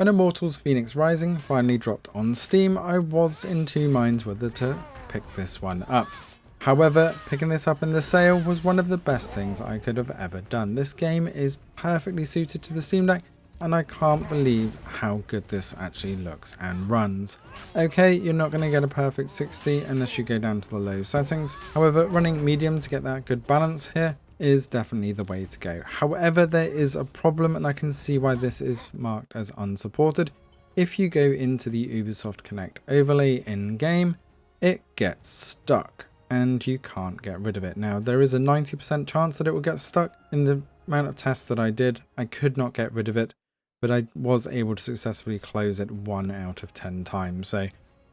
When Immortals Fenyx Rising finally dropped on Steam, I was in two minds whether to pick this one up. However, picking this up in the sale was one of the best things I could have ever done. This game is perfectly suited to the Steam Deck, and I can't believe how good this actually looks and runs. Okay, you're not going to get a perfect 60 unless you go down to the low settings. However, running medium to get that good balance here is definitely the way to go. However, there is a problem, and I can see why this is marked as unsupported. If you go into the Ubisoft Connect overlay in game, it gets stuck and you can't get rid of it. Now, there is a 90% chance that it will get stuck. In the amount of tests that I did, I could not get rid of it, but I was able to successfully close it 1 out of 10 times. So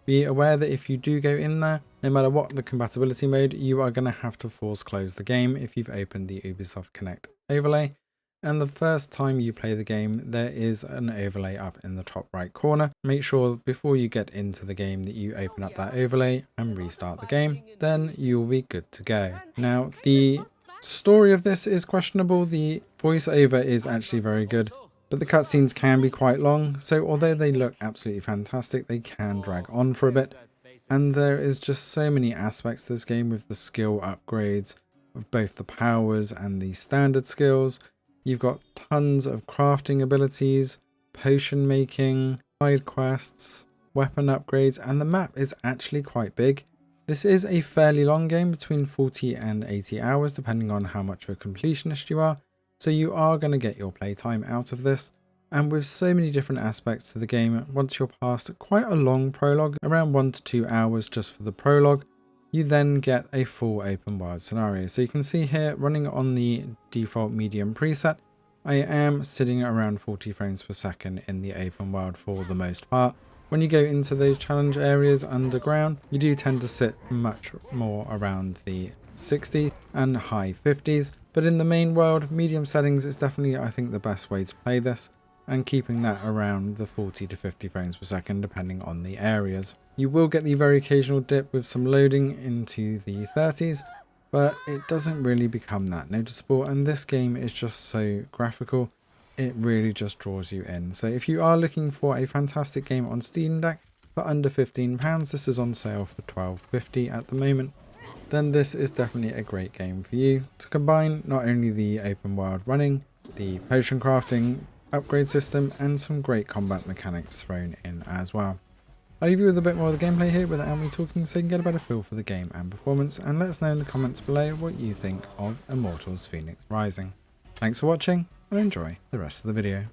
be aware that if you do go in there, no matter what the compatibility mode, you are going to have to force close the game if you've opened the Ubisoft Connect overlay. And the first time you play the game, there is an overlay up in the top right corner. Make sure before you get into the game that you open up that overlay and restart the game. Then you'll be good to go. Now, the story of this is questionable. The voiceover is actually very good, but the cutscenes can be quite long, so although they look absolutely fantastic, they can drag on for a bit. And there is just so many aspects to this game with the skill upgrades of both the powers and the standard skills. You've got tons of crafting abilities, potion making, side quests, weapon upgrades, and the map is actually quite big. This is a fairly long game, between 40 and 80 hours, depending on how much of a completionist you are. So you are going to get your playtime out of this. And with so many different aspects to the game, once you're past quite a long prologue, around 1 to 2 hours just for the prologue, you then get a full open world scenario. So you can see here, running on the default medium preset, I am sitting at around 40 frames per second in the open world for the most part. When you go into those challenge areas underground, you do tend to sit much more around the 60 and high 50s, but in the main world, medium settings is definitely, I think, the best way to play this, and keeping that around the 40 to 50 frames per second depending on the areas. You will get the very occasional dip with some loading into the 30s, but it doesn't really become that noticeable, and this game is just so graphical, it really just draws you in. So if you are looking for a fantastic game on Steam Deck for under £15, this is on sale for £12.50 at the moment, then this is definitely a great game for you to combine not only the open world running, the potion crafting, upgrade system, and some great combat mechanics thrown in as well. I'll leave you with a bit more of the gameplay here without me talking, so you can get a better feel for the game and performance, and let us know in the comments below what you think of Immortals Fenyx Rising. Thanks for watching, and enjoy the rest of the video.